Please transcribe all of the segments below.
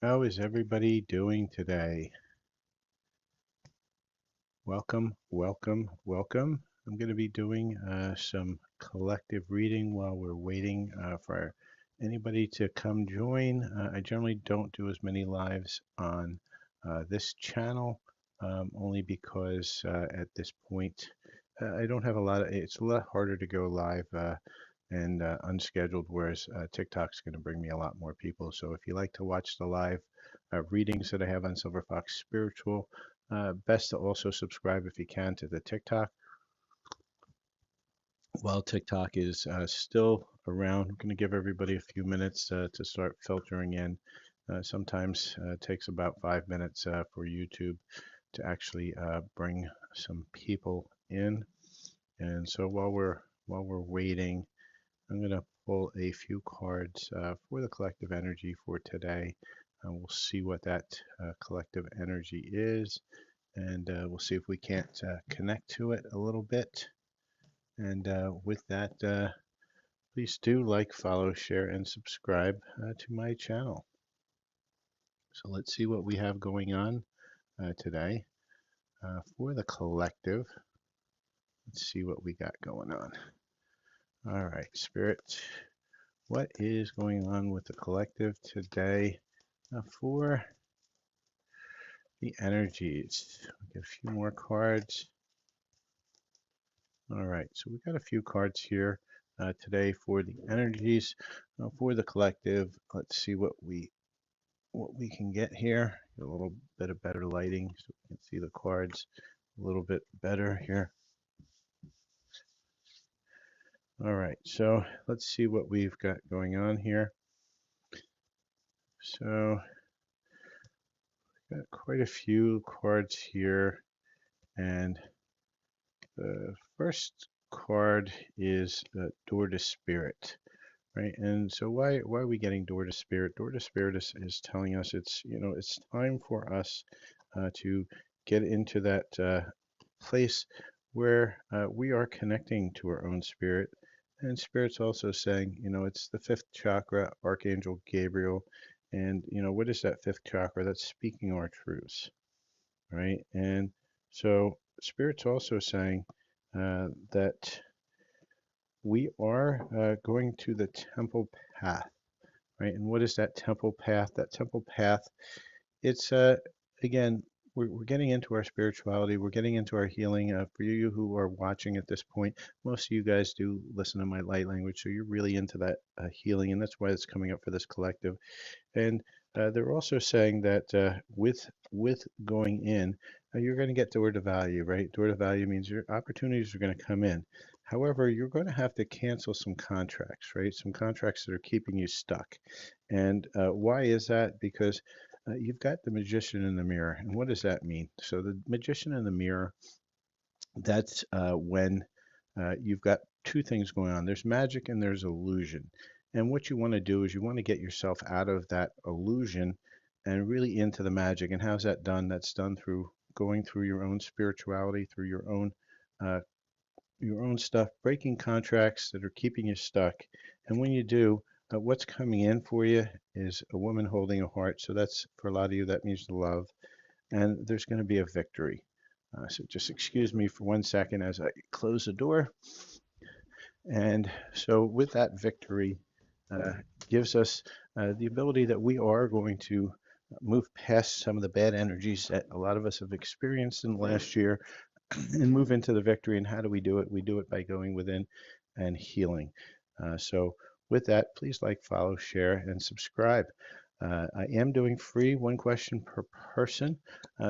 How is everybody doing today? Welcome, welcome, welcome. I'm going to be doing some collective reading while we're waiting for anybody to come join. I generally don't do as many lives on this channel, only because at this point I don't have a lot of, it's a lot harder to go live and unscheduled, whereas TikTok's going to bring me a lot more people. So if you like to watch the live readings that I have on Silver Fox Spiritual, best to also subscribe if you can to the TikTok. While TikTok is still around, I'm going to give everybody a few minutes to start filtering in. Sometimes it takes about 5 minutes for YouTube to actually bring some people in. And so while we're waiting, I'm going to pull a few cards for the collective energy for today. We'll see what that collective energy is, and we'll see if we can't connect to it a little bit. And with that, please do like, follow, share, and subscribe to my channel. So let's see what we have going on today for the collective. Let's see what we got going on. All right, Spirit, what is going on with the collective today for the energies? We get a few more cards. All right, so we got a few cards here today for the energies for the collective. Let's see what we can get here. Get a little bit of better lighting so we can see the cards a little bit better here. All right, so let's see what we've got going on here. So got quite a few cards here, and the first card is Door to Spirit. Right, and so why are we getting Door to Spirit? Door to Spirit is telling us it's time for us to get into that place where we are connecting to our own spirit, and Spirit's also saying it's the fifth chakra, Archangel Gabriel, and what is that fifth chakra? That's speaking our truths, right? And so Spirit's also saying that we are going to the temple path, right? And what is that temple path? That temple path, it's again, we're getting into our spirituality, we're getting into our healing. For you who are watching at this point, most of you guys do listen to my light language, so you're really into that healing, and that's why it's coming up for this collective. And they're also saying that with going in, you're going to get door to value, right? Door to value means your opportunities are going to come in. However, you're going to have to cancel some contracts, right? Some contracts that are keeping you stuck. And why is that? Because you've got the magician in the mirror. And what does that mean? So the magician in the mirror, that's when you've got two things going on. There's magic and there's illusion. And what you want to do is you want to get yourself out of that illusion and really into the magic. And how's that done? That's done through going through your own spirituality, through uh, your own stuff, breaking contracts that are keeping you stuck. And when you do, what's coming in for you is a woman holding a heart. So that's, for a lot of you, that means love. And there's going to be a victory. So just excuse me for 1 second as I close the door. And so with that victory, uh, gives us the ability that we are going to move past some of the bad energies that a lot of us have experienced in the last year and move into the victory. And how do we do it? We do it by going within and healing. So with that, please like, follow, share, and subscribe. I am doing free one question per person.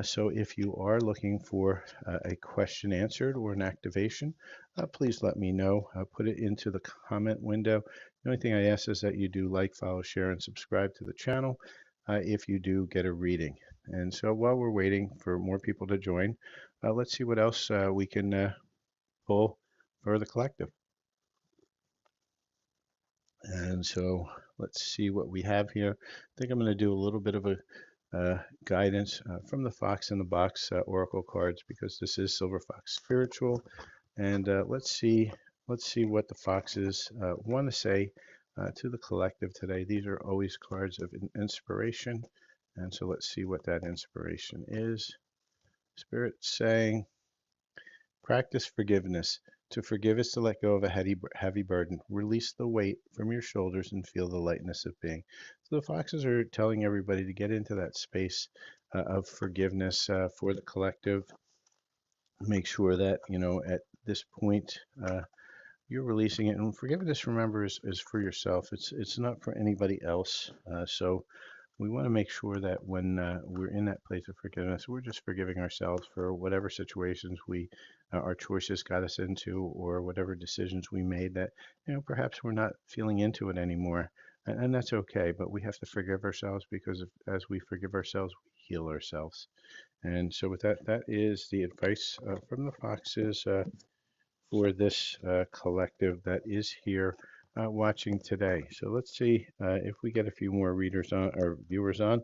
So if you are looking for a question answered or an activation, please let me know. Put it into the comment window. The only thing I ask is that you do like, follow, share, and subscribe to the channel if you do get a reading. And so while we're waiting for more people to join, let's see what else we can pull for the collective. And so let's see what we have here. I think I'm going to do a little bit of a guidance from the Fox in the Box Oracle cards, because this is Silver Fox Spiritual. And let's see what the Foxes want to say to the collective today. These are always cards of inspiration And so let's see what that inspiration is. Spirit saying, practice forgiveness. To forgive is to let go of a heavy burden. Release the weight from your shoulders and feel the lightness of being. So the foxes are telling everybody to get into that space of forgiveness for the collective. Make sure that, at this point, you're releasing it. And forgiveness, remember, is for yourself. It's not for anybody else. So we want to make sure that when we're in that place of forgiveness, we're just forgiving ourselves for whatever situations our choices got us into, or whatever decisions we made that, perhaps we're not feeling into it anymore. And that's okay, but we have to forgive ourselves because as we forgive ourselves, we heal ourselves. And so with that, that is the advice from the foxes for this collective that is here watching today. So let's see if we get a few more readers on or viewers on.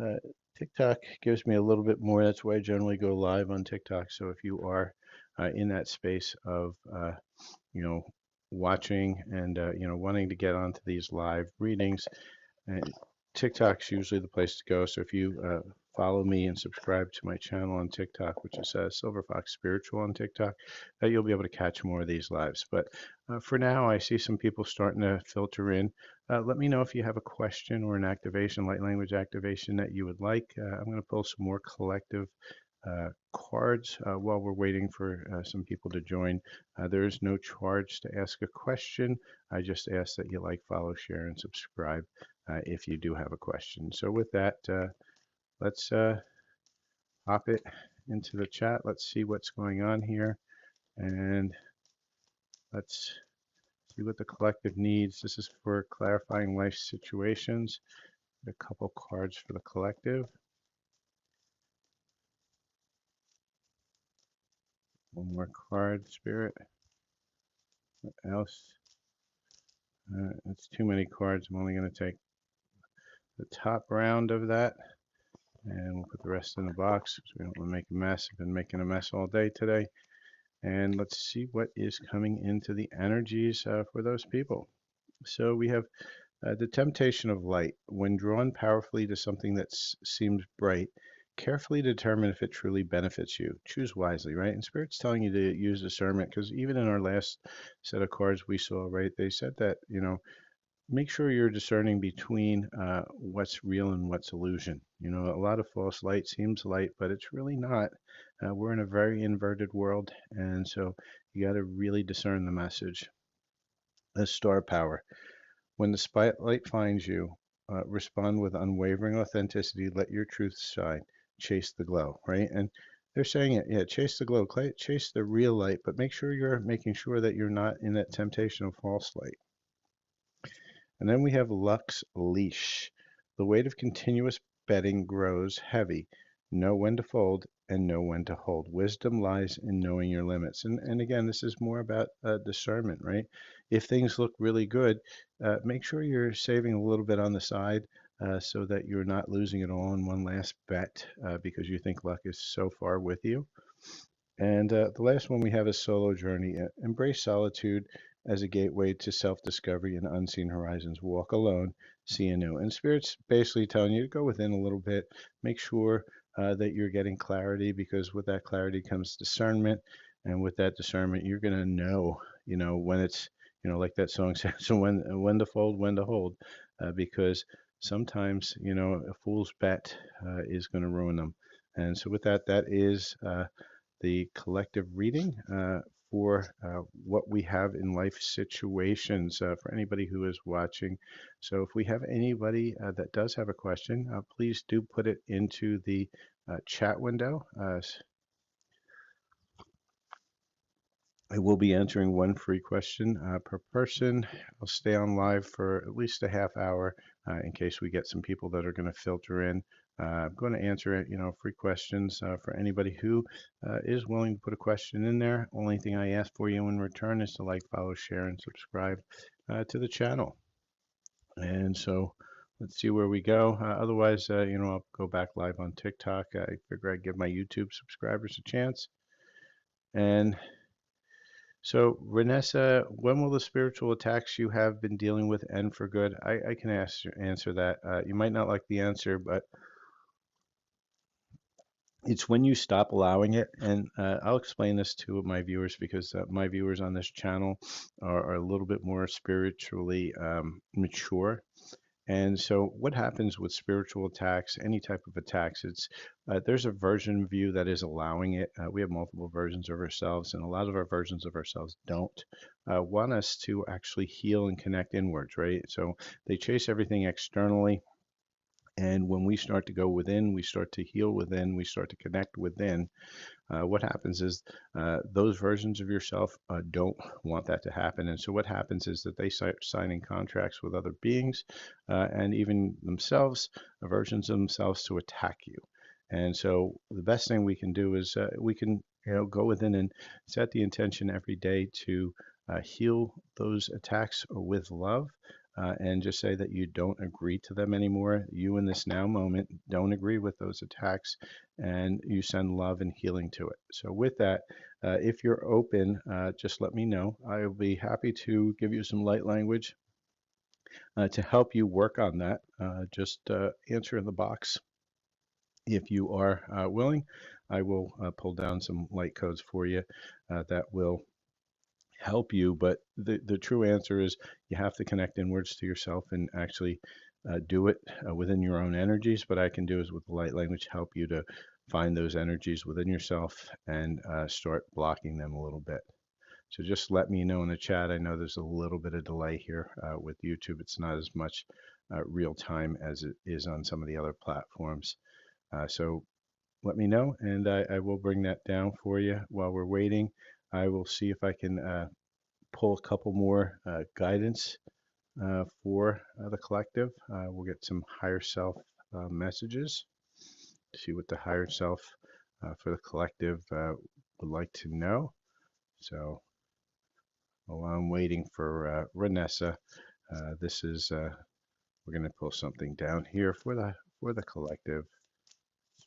Uh, TikTok gives me a little bit more. That's why I generally go live on TikTok. So if you are in that space of, you know, watching and, wanting to get onto these live readings, and TikTok's usually the place to go. So if you follow me and subscribe to my channel on TikTok, which is Silver Fox Spiritual on TikTok, you'll be able to catch more of these lives. But for now, I see some people starting to filter in. Let me know if you have a question or an activation, light language activation that you would like. I'm going to pull some more collective cards while we're waiting for some people to join. There is no charge to ask a question. I just ask that you like, follow, share, and subscribe if you do have a question. So with that, let's hop it into the chat. Let's see what's going on here, and let's see what the collective needs. This is for clarifying life situations. A couple cards for the collective. One more card, Spirit. What else? That's too many cards. I'm only going to take the top round of that, and we'll put the rest in the box because we don't want to make a mess. I've been making a mess all day today. And let's see what is coming into the energies for those people. So we have the temptation of light. When drawn powerfully to something that seems bright, carefully determine if it truly benefits you. Choose wisely, right? And Spirit's telling you to use discernment because even in our last set of cards we saw, right, they said that, make sure you're discerning between what's real and what's illusion. A lot of false light seems light, but it's really not. We're in a very inverted world, and so you got to really discern the message. The star power. When the spotlight finds you, respond with unwavering authenticity. Let your truth shine. Chase the glow, right? And they're saying it, yeah, chase the glow, chase the real light, but make sure you're making sure that you're not in that temptation of false light. And then we have Luck's leash. The weight of continuous betting grows heavy. Know when to fold and know when to hold. Wisdom lies in knowing your limits. And again, this is more about discernment, right? If things look really good, make sure you're saving a little bit on the side so that you're not losing it all in one last bet because you think luck is so far with you. And the last one we have is solo journey. Embrace solitude as a gateway to self-discovery and unseen horizons. Walk alone, see anew. And Spirit's basically telling you to go within a little bit. Make sure that you're getting clarity because with that clarity comes discernment. And with that discernment, you're going to know, when it's, like that song says, so when to fold, when to hold. Because sometimes, a fool's bet is going to ruin them. And so with that, that is the collective reading for what we have in life situations for anybody who is watching. So if we have anybody that does have a question, please do put it into the chat window. I will be answering one free question per person. I'll stay on live for at least a half hour in case we get some people that are going to filter in. I'm going to answer, free questions for anybody who is willing to put a question in there. Only thing I ask for you in return is to like, follow, share, and subscribe to the channel. And so let's see where we go. Otherwise, I'll go back live on TikTok. I figure I'd give my YouTube subscribers a chance. And so, Renessa, when will the spiritual attacks you have been dealing with end for good? I can answer that. You might not like the answer, but It's when you stop allowing it, and I'll explain this to my viewers because my viewers on this channel are a little bit more spiritually mature. And so what happens with spiritual attacks, any type of attacks, it's there's a version of you that is allowing it. We have multiple versions of ourselves, and a lot of our versions of ourselves don't want us to actually heal and connect inwards, right? So they chase everything externally. And when we start to go within, we start to heal within, we start to connect within, what happens is those versions of yourself don't want that to happen. And so what happens is that they start signing contracts with other beings and even themselves, versions of themselves to attack you. And so the best thing we can do is we can go within and set the intention every day to heal those attacks with love. And just say that you don't agree to them anymore. You in this now moment don't agree with those attacks, and you send love and healing to it. So with that, if you're open, just let me know. I'll be happy to give you some light language to help you work on that. Just answer in the box if you are willing. I will pull down some light codes for you that will help you. But the true answer is you have to connect inwards to yourself and actually do it within your own energies. What I can do is with the light language help you to find those energies within yourself and start blocking them a little bit. So just let me know in the chat. I know there's a little bit of delay here with YouTube. It's not as much real time as it is on some of the other platforms. So let me know, and I will bring that down for you while we're waiting. I will see if I can pull a couple more guidance for the collective. We'll get some higher self messages, see what the higher self for the collective would like to know. So while I'm waiting for Renessa, this is we're going to pull something down here for the collective.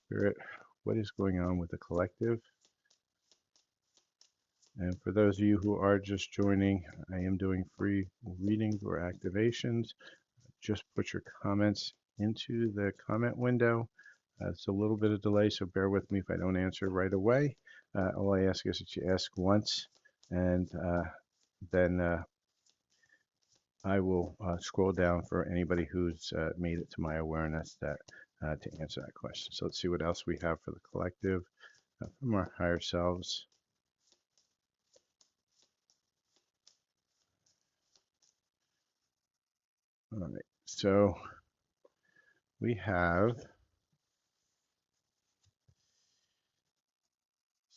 Spirit, what is going on with the collective? And for those of you who are just joining, I am doing free readings or activations. Just put your comments into the comment window. It's a little bit of delay, so bear with me if I don't answer right away. All I ask is that you ask once, and then I will scroll down for anybody who's made it to my awareness that to answer that question. So let's see what else we have for the collective from our higher selves. All right, so we have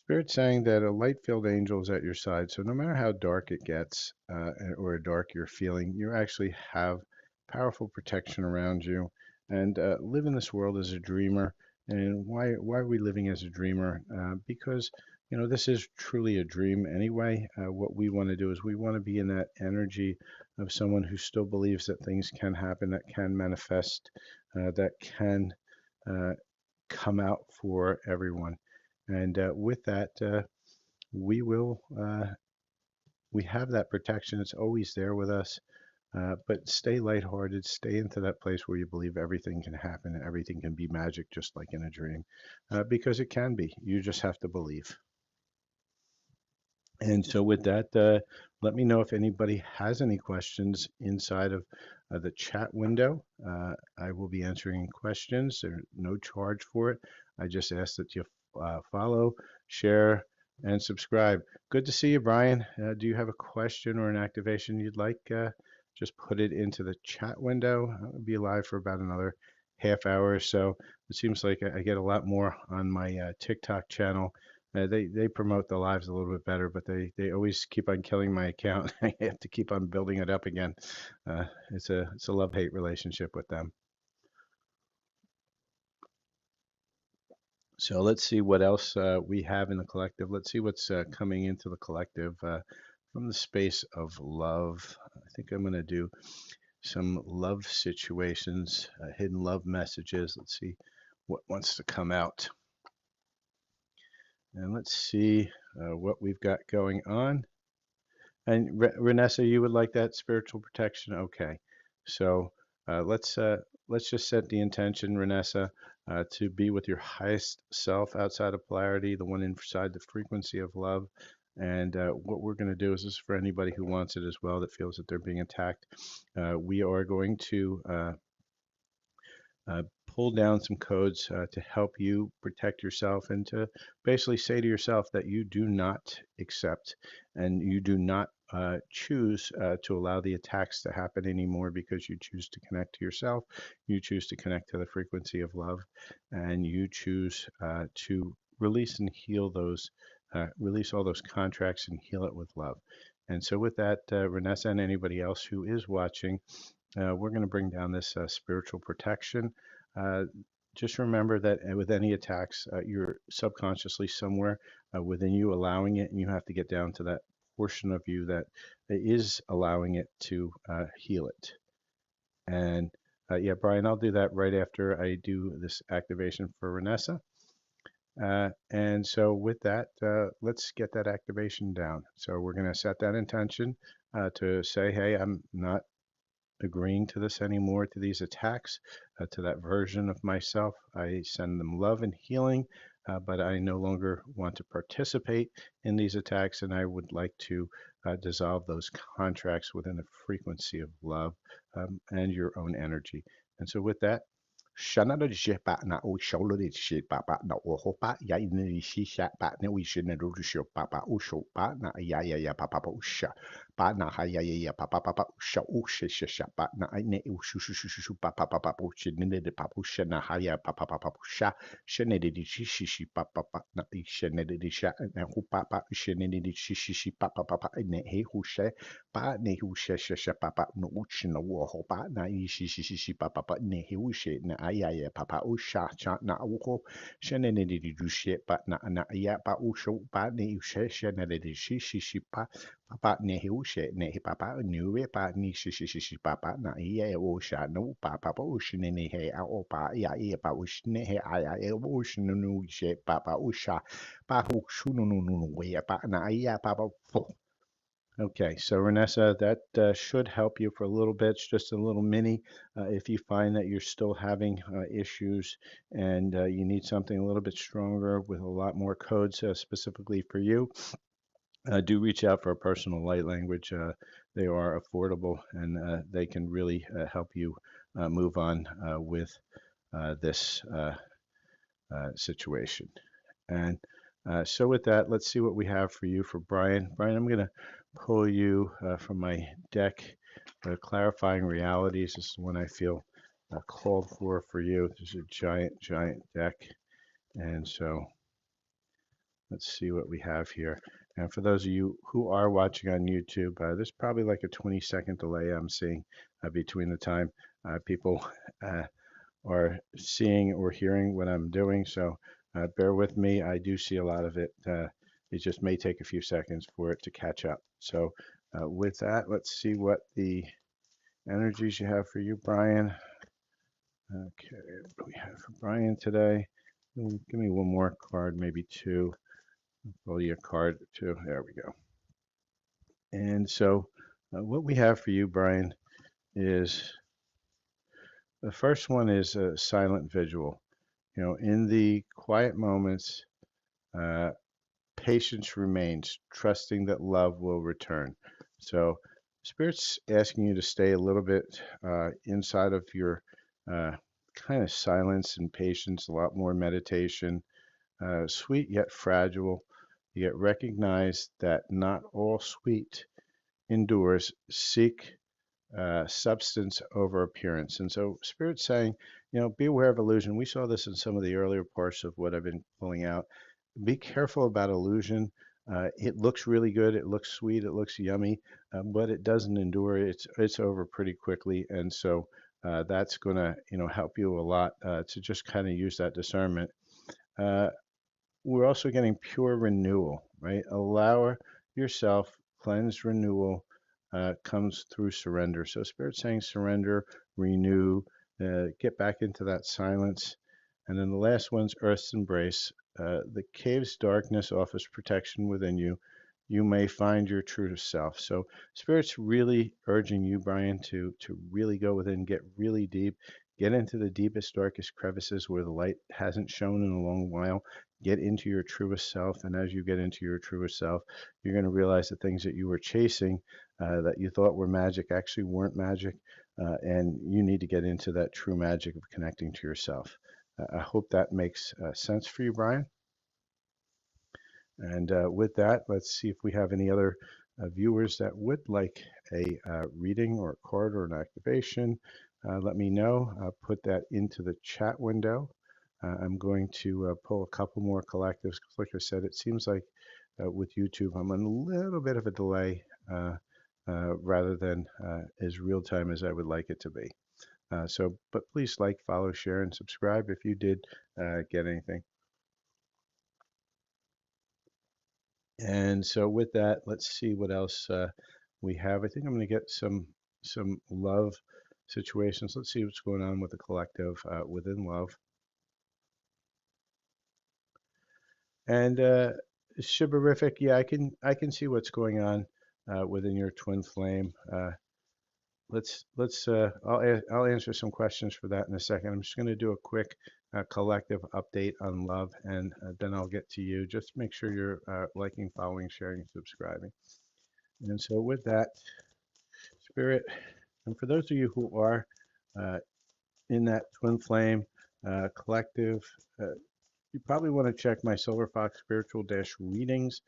Spirit saying that a light-filled angel is at your side. So no matter how dark it gets or dark you're feeling, you actually have powerful protection around you. And live in this world as a dreamer. And why are we living as a dreamer? Because this is truly a dream anyway. What we want to do is we want to be in that energy of someone who still believes that things can happen, that can manifest, that can come out for everyone. And with that, we will we have that protection. It's always there with us. But stay lighthearted. Stay into that place where you believe everything can happen and everything can be magic, just like in a dream, because it can be. You just have to believe. And so with that, let me know if anybody has any questions inside of the chat window. I will be answering questions. There's no charge for it. I just ask that you follow, share, and subscribe. Good to see you, Brian. Do you have a question or an activation you'd like? Just put it into the chat window. I'll be live for about another half hour or so. It seems like I get a lot more on my TikTok channel. They promote the lives a little bit better, but they always keep on killing my account. I have to keep on building it up again. It's a love-hate relationship with them. So let's see what else we have in the collective. Let's see what's coming into the collective from the space of love. I think I'm going to do some love situations, hidden love messages. Let's see what wants to come out. And let's see what we've got going on. And Renessa, you would like that spiritual protection? Okay. So Let's just set the intention, Renessa, to be with your highest self outside of polarity, the one inside the frequency of love. And what we're going to do is this is for anybody who wants it as well that feels that they're being attacked. We are going to pull down some codes to help you protect yourself and to basically say to yourself that you do not accept and you do not choose to allow the attacks to happen anymore because you choose to connect to yourself, you choose to connect to the frequency of love, and you choose to release and heal those, release all those contracts and heal it with love. And so, with that, Renessa and anybody else who is watching, we're going to bring down this spiritual protection. Uh, just remember that with any attacks, you're subconsciously somewhere within you allowing it, and you have to get down to that portion of you that is allowing it to heal it. And yeah, Brian, I'll do that right after I do this activation for Renessa. And so with that, let's get that activation down. So we're going to set that intention to say, hey, I'm not agreeing to this anymore, to these attacks, to that version of myself. I send them love and healing, but I no longer want to participate in these attacks, and I would like to dissolve those contracts within a frequency of love and your own energy. And so, with that, Shana de Shepa na o sholo de she papa na o hopa ya ni shi sha pa ne we should do show papa o show pa na ya papa usha pa na ha ya papa usha o she sha pa na ne o shu papa o she ne de papa usha na ha ya papa usha she ne de shi papa na she ne de sha na hu papa she ne de shi papa ne he hu she pa ne hu she papa no uchi no wo ho pa na shi papa ne he hu she na aya papa o sha cha na o ho she ne de du she pa na ya pa o sho pa ne she ne de shi pa papa ne he hu she ne he papa nu we pa ni shi papa na ya o sha no papa o she ne he a o pa ya pa o she ne he aya o she no she papa o sha pa hu shu no we pa na ya papa Okay, so Renessa, that should help you for a little bit. It's just a little mini. If you find that you're still having issues and you need something a little bit stronger with a lot more codes specifically for you, do reach out for a personal light language. They are affordable and they can really help you move on with this situation. And so with that, let's see what we have for you for Brian. Brian, I'm going to pull you from my deck, Clarifying Realities. This is one I feel called for you. This is a giant, giant deck. And so let's see what we have here. And for those of you who are watching on YouTube, there's probably like a 20-second delay I'm seeing between the time people are seeing or hearing what I'm doing. So bear with me. I do see a lot of it. It just may take a few seconds for it to catch up. So with that, let's see what the energies you have for you, Brian. Okay, what do we have for Brian today? Give me one more card, maybe two. Roll you a card or two. There we go. And so what we have for you, Brian, is the first one is a silent visual. You know, in the quiet moments, uh, patience remains, trusting that love will return. So, Spirit's asking you to stay a little bit inside of your uh, kind of silence and patience, a lot more meditation, sweet yet fragile. Yet recognize that not all sweet endures. Seek substance over appearance. And so, Spirit's saying, you know, be aware of illusion. We saw this in some of the earlier parts of what I've been pulling out. Be careful about illusion. It looks really good. It looks sweet. It looks yummy, but it doesn't endure. It's over pretty quickly, and so that's going to help you a lot to just kind of use that discernment. Uh, we're also getting pure renewal, right? Allow yourself cleanse renewal comes through surrender. So Spirit saying surrender, renew, get back into that silence. And then the last one's Earth's embrace. The cave's darkness offers protection within you. you may find your true self. So Spirit's really urging you, Brian, to really go within, get really deep, get into the deepest, darkest crevices where the light hasn't shone in a long while. Get into your truest self, and as you get into your truest self, you're going to realize the things that you were chasing, that you thought were magic, actually weren't magic, and you need to get into that true magic of connecting to yourself. I hope that makes sense for you, Brian. And with that, let's see if we have any other viewers that would like a reading or a card or an activation. Let me know. Put that into the chat window. I'm going to pull a couple more collectives. Like I said, it seems like with YouTube, I'm on a little bit of a delay rather than as real time as I would like it to be. But please like, follow, share, and subscribe if you did get anything. And so with that, let's see what else we have. I think I'm going to get some love situations. Let's see what's going on with the collective within love. And Shibarific, yeah, I can see what's going on within your twin flame. I'll answer some questions for that in a second. I'm just going to do a quick collective update on love, and then I'll get to you. Just make sure you're liking, following, sharing, subscribing. And so with that, Spirit, and for those of you who are uh, in that twin flame collective, you probably want to check my Silver Fox Spiritual Dash Readings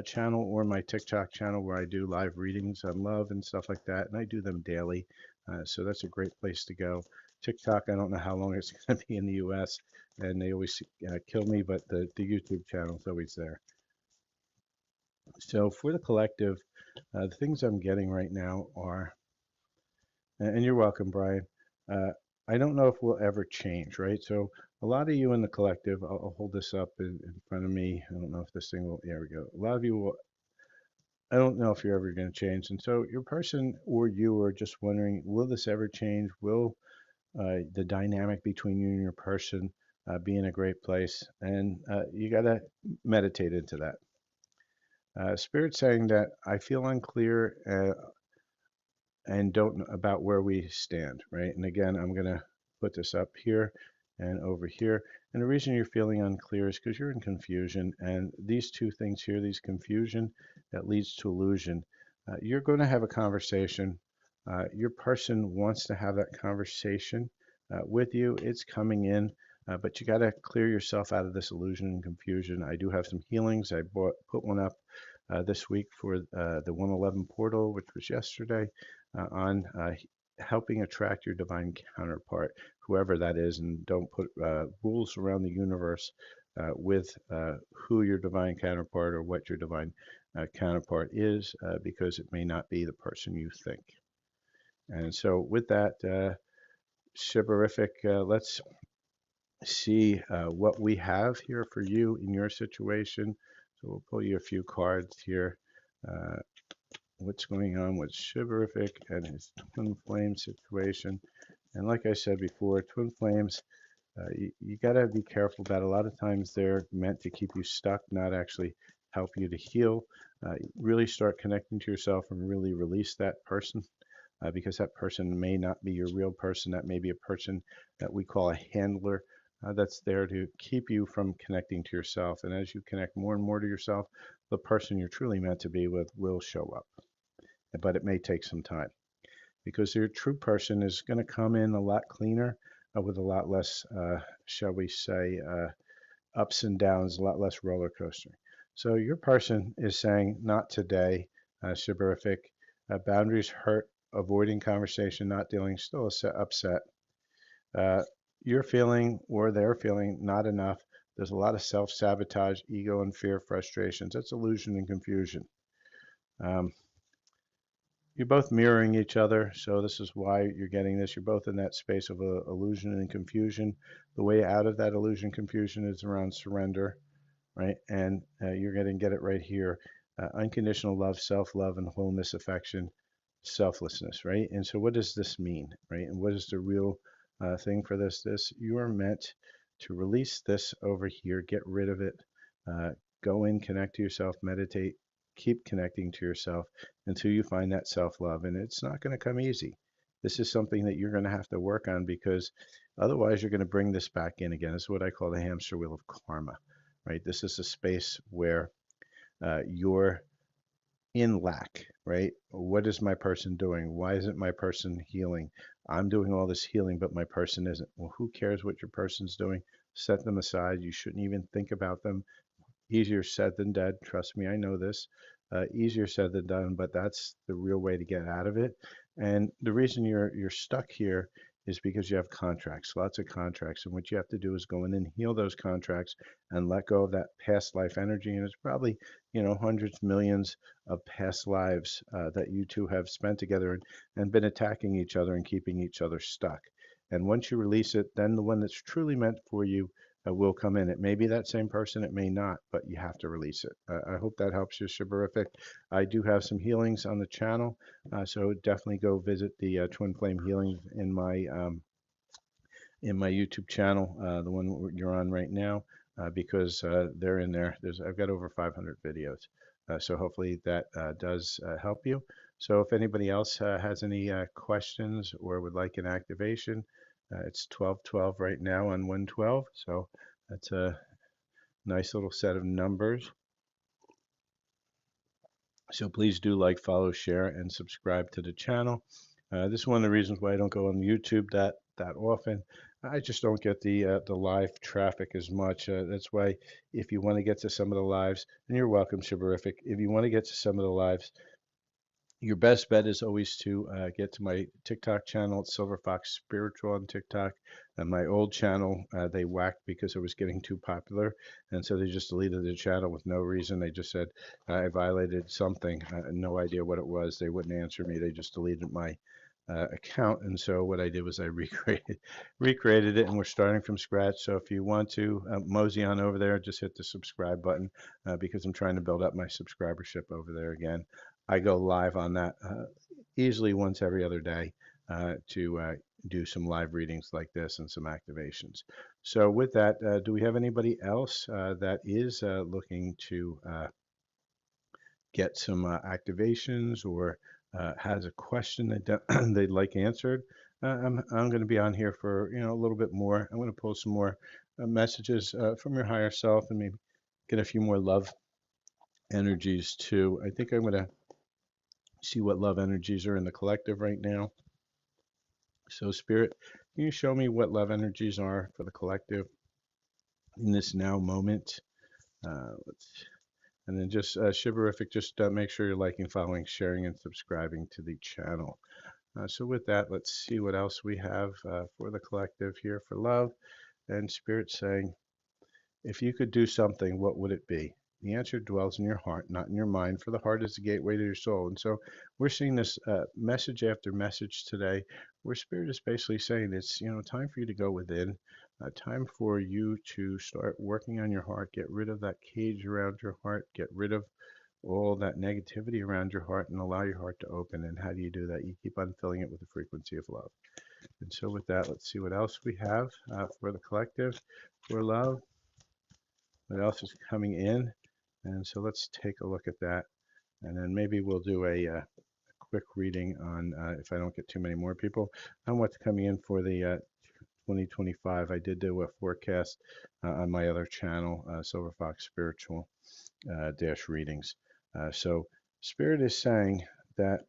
channel or my TikTok channel where I do live readings on love and stuff like that, and I do them daily. So that's a great place to go. TikTok, I don't know how long it's going to be in the U.S., and they always kill me, but the YouTube channel is always there. So for the collective, the things I'm getting right now are, and you're welcome, Brian. Uh, I don't know if we'll ever change, right? So a lot of you in the collective, I'll hold this up in front of me. I don't know if this thing will, there we go. A lot of you will, I don't know if you're ever going to change. And so your person or you are just wondering, will this ever change? Will the dynamic between you and your person be in a great place? And you got to meditate into that. Spirit saying that I feel unclear and don't know about where we stand, right? And again, I'm going to put this up here and over here. And the reason you're feeling unclear is because you're in confusion. And these two things here, these confusion that leads to illusion, you're going to have a conversation. Your person wants to have that conversation with you. It's coming in, but you got to clear yourself out of this illusion and confusion. I do have some healings. I put one up this week for the 111 portal, which was yesterday, on helping attract your divine counterpart, whoever that is, and don't put rules around the universe with who your divine counterpart or what your divine counterpart is, because it may not be the person you think. And so, with that, Shibarific, let's see what we have here for you in your situation. So we'll pull you a few cards here. What's going on with Shibarific and his twin flame situation. And like I said before, twin flames, you got to be careful that a lot of times they're meant to keep you stuck, not actually help you to heal. Really start connecting to yourself and really release that person, because that person may not be your real person. That may be a person that we call a handler. That's there to keep you from connecting to yourself. And as you connect more and more to yourself, the person you're truly meant to be with will show up. But it may take some time because your true person is going to come in a lot cleaner with a lot less, shall we say, ups and downs, a lot less roller coaster. So your person is saying, not today, Shibarific. Boundaries hurt, avoiding conversation, not dealing, still upset. You're feeling, or they're feeling, not enough. There's a lot of self-sabotage, ego and fear, frustrations. That's illusion and confusion. You're both mirroring each other, so this is why you're getting this. You're both in that space of illusion and confusion. The way out of that illusion confusion is around surrender, right? And you're going to get it right here. Unconditional love, self-love, and wholeness, affection, selflessness, right? And so what does this mean, right? And what is the real thing for this? You are meant to release this over here, get rid of it, go in, connect to yourself, meditate, keep connecting to yourself until you find that self-love. And it's not going to come easy. This is something that you're going to have to work on, because otherwise you're going to bring this back in again. This is what I call the hamster wheel of karma, right? This is a space where you're in lack, right? What is my person doing? Why isn't my person healing? I'm doing all this healing, but my person isn't. Well, who cares what your person's doing? Set them aside. You shouldn't even think about them. Easier said than done. Trust me, I know this. Easier said than done, but that's the real way to get out of it. And the reason you're stuck here is because you have contracts, lots of contracts, and what you have to do is go in and heal those contracts and let go of that past life energy. And it's probably, hundreds, millions of past lives that you two have spent together, and been attacking each other and keeping each other stuck. And once you release it, then the one that's truly meant for you will come in. It may be that same person, it may not, but you have to release it. I hope that helps you, Shibarific. I do have some healings on the channel, so definitely go visit the Twin Flame Healings in my YouTube channel, the one you're on right now, because they're in there. I've got over 500 videos, so hopefully that does help you. So if anybody else has any questions or would like an activation, it's 1212 right now on 112. So that's a nice little set of numbers. So please do like, follow, share, and subscribe to the channel. This is one of the reasons why I don't go on YouTube that often. I just don't get the live traffic as much. That's why if you want to get to some of the lives, and you're welcome, Shibarific. If you want to get to some of the lives, your best bet is always to get to my TikTok channel. It's Silver Fox Spiritual on TikTok. And my old channel, they whacked because it was getting too popular. And so they just deleted the channel with no reason. They just said I violated something. No idea what it was. They wouldn't answer me. They just deleted my account. And so what I did was I recreated it, and we're starting from scratch. So if you want to mosey on over there, just hit the subscribe button, because I'm trying to build up my subscribership over there again. I go live on that easily once every other day to do some live readings like this and some activations. So with that, do we have anybody else that is looking to get some activations, or has a question that they'd like answered? I'm going to be on here for a little bit more. I'm going to pull some more messages from your higher self, and maybe get a few more love energies too. I think I'm going to see what love energies are in the collective right now. So, Spirit, can you show me what love energies are for the collective in this now moment? And then just Shibarific, just make sure you're liking, following, sharing, and subscribing to the channel. So with that, let's see what else we have for the collective here for love. And Spirit saying, if you could do something, what would it be? The answer dwells in your heart, not in your mind, for the heart is the gateway to your soul. And so we're seeing this message after message today, where Spirit is basically saying it's time for you to go within, time for you to start working on your heart, get rid of that cage around your heart, get rid of all that negativity around your heart, and allow your heart to open. And how do you do that? You keep on filling it with the frequency of love. And so with that, let's see what else we have for the collective, for love. What else is coming in? And so let's take a look at that. And then maybe we'll do a quick reading on, if I don't get too many more people, on what's coming in for the 2025. I did do a forecast on my other channel, Silver Fox Spiritual Dash Readings. So Spirit is saying that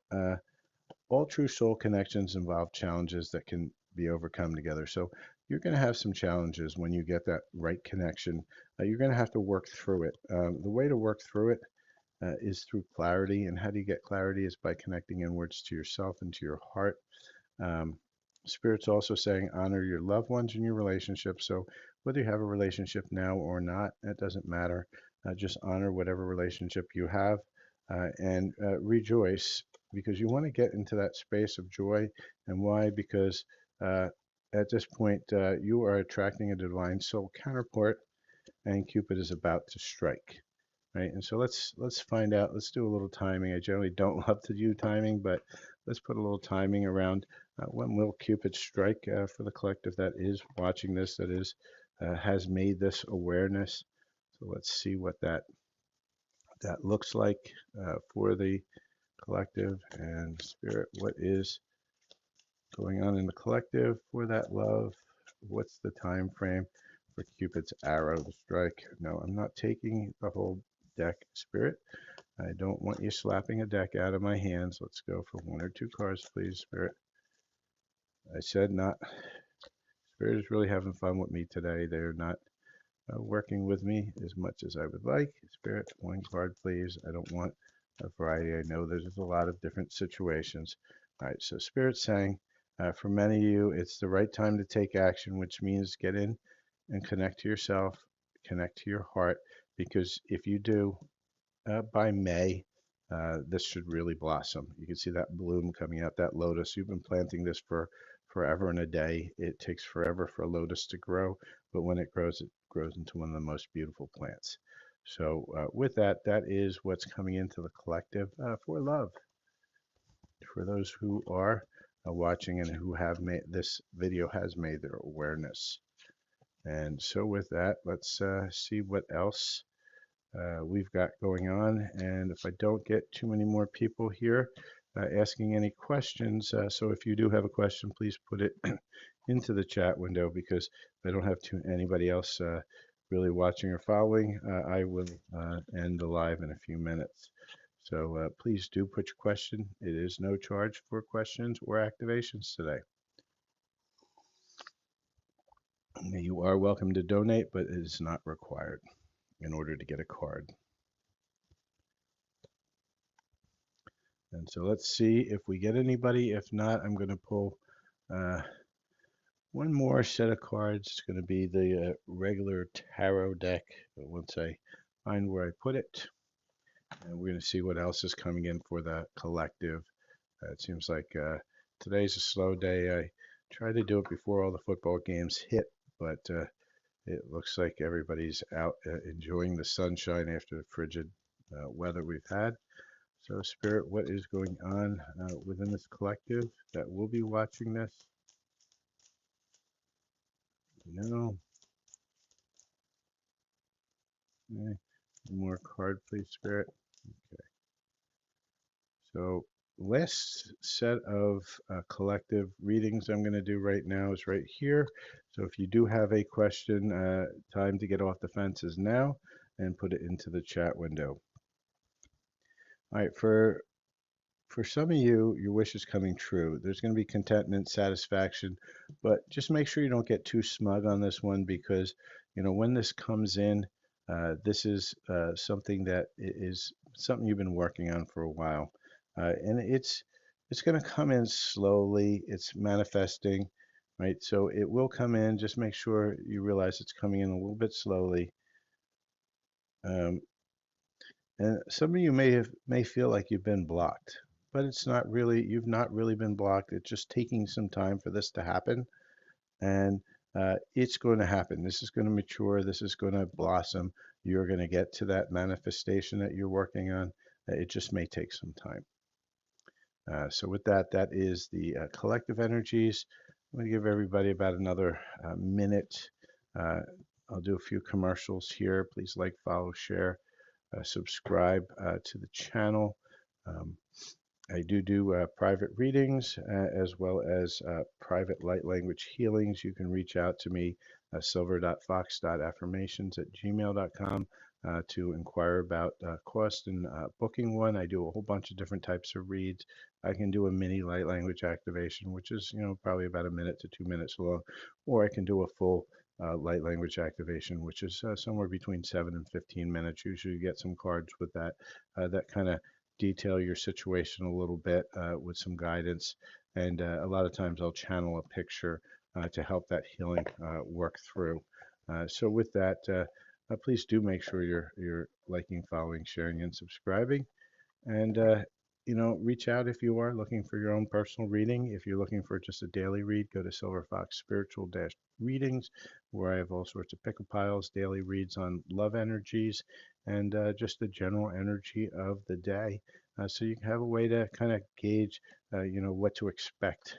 all true soul connections involve challenges that can be overcome together. So you're going to have some challenges when you get that right connection. You're going to have to work through it. The way to work through it is through clarity. And how do you get clarity? Is by connecting inwards to yourself and to your heart. Spirit's also saying honor your loved ones in your relationship. So whether you have a relationship now or not, it doesn't matter. Just honor whatever relationship you have, and rejoice, because you want to get into that space of joy. And why? Because at this point, you are attracting a divine soul counterpart, and Cupid is about to strike. Right, and so let's find out. Let's do a little timing. I generally don't love to do timing, but let's put a little timing around when will Cupid strike for the collective that is watching this, that is has made this awareness. So let's see what that that looks like for the collective, and Spirit, what is going on in the collective for that love? What's the time frame for Cupid's arrow to strike? No, I'm not taking the whole deck, Spirit. I don't want you slapping a deck out of my hands. Let's go for one or two cards, please, Spirit. I said not. Spirit is really having fun with me today. They're not working with me as much as I would like. Spirit, one card, please. I don't want a variety. I know there's a lot of different situations. All right, so Spirit's saying, for many of you, it's the right time to take action, which means get in and connect to yourself, connect to your heart, because if you do, by May, this should really blossom. You can see that bloom coming out, that lotus. You've been planting this for forever and a day. It takes forever for a lotus to grow, but when it grows into one of the most beautiful plants. So with that, that is what's coming into the collective for love. For those who are watching and who have made this video has made their awareness. And so with that, let's see what else we've got going on. And if I don't get too many more people here asking any questions, so if you do have a question, please put it into the chat window, because if I don't have anybody else really watching or following, I will end the live in a few minutes. So please do put your question. It is no charge for questions or activations today. You are welcome to donate, but it is not required in order to get a card. And so let's see if we get anybody. If not, I'm going to pull one more set of cards. It's going to be the regular tarot deck, but once I find where I put it. And we're going to see what else is coming in for the collective. It seems like today's a slow day. I tried to do it before all the football games hit, but it looks like everybody's out enjoying the sunshine after the frigid weather we've had. So, Spirit, what is going on within this collective that will be watching this? No. Okay. One more card, please, Spirit. Okay. So, last set of collective readings I'm going to do right now is right here. So, if you do have a question, time to get off the fence is now, and put it into the chat window. All right, for some of you, your wish is coming true. There's going to be contentment, satisfaction, but just make sure you don't get too smug on this one, because, when this comes in, this is something that is something you've been working on for a while, and it's going to come in slowly. It's manifesting, right? So it will come in. Just make sure you realize it's coming in a little bit slowly. And some of you may feel like you've been blocked, but it's not really, you've not really been blocked. It's just taking some time for this to happen, and it's going to happen. This is going to mature. This is going to blossom. You're going to get to that manifestation that you're working on. It just may take some time. So with that, that is the collective energies. I'm going to give everybody about another minute. I'll do a few commercials here. Please like, follow, share. Subscribe to the channel. I do private readings as well as private light language healings. You can reach out to me, silver.fox.affirmations@gmail.com, to inquire about cost and booking one. I do a whole bunch of different types of reads. I can do a mini light language activation, which is probably about a minute to 2 minutes long, or I can do a full light language activation, which is somewhere between 7 and 15 minutes. Usually you get some cards with that that kind of detail your situation a little bit with some guidance. And a lot of times I'll channel a picture to help that healing work through. So with that, please do make sure you're liking, following, sharing, and subscribing. And reach out if you are looking for your own personal reading. If you're looking for just a daily read, go to Silver Fox Spiritual Readings, where I have all sorts of pick a piles, daily reads on love energies, and just the general energy of the day. So you can have a way to kind of gauge, what to expect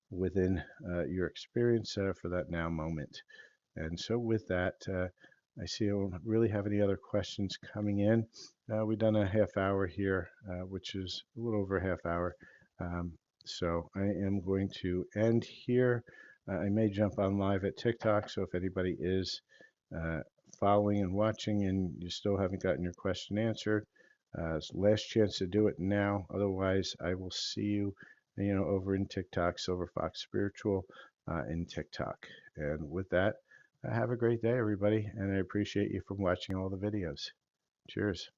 within your experience for that now moment. And so with that, I see I don't really have any other questions coming in. We've done a half hour here, which is a little over a half hour. Um, so I am going to end here. I may jump on live at TikTok, so if anybody is uh, following and watching and you still haven't gotten your question answered, it's last chance to do it now. Otherwise, I will see you, over in TikTok, Silver Fox Spiritual, in TikTok. And with that, have a great day, everybody, and I appreciate you for watching all the videos. Cheers.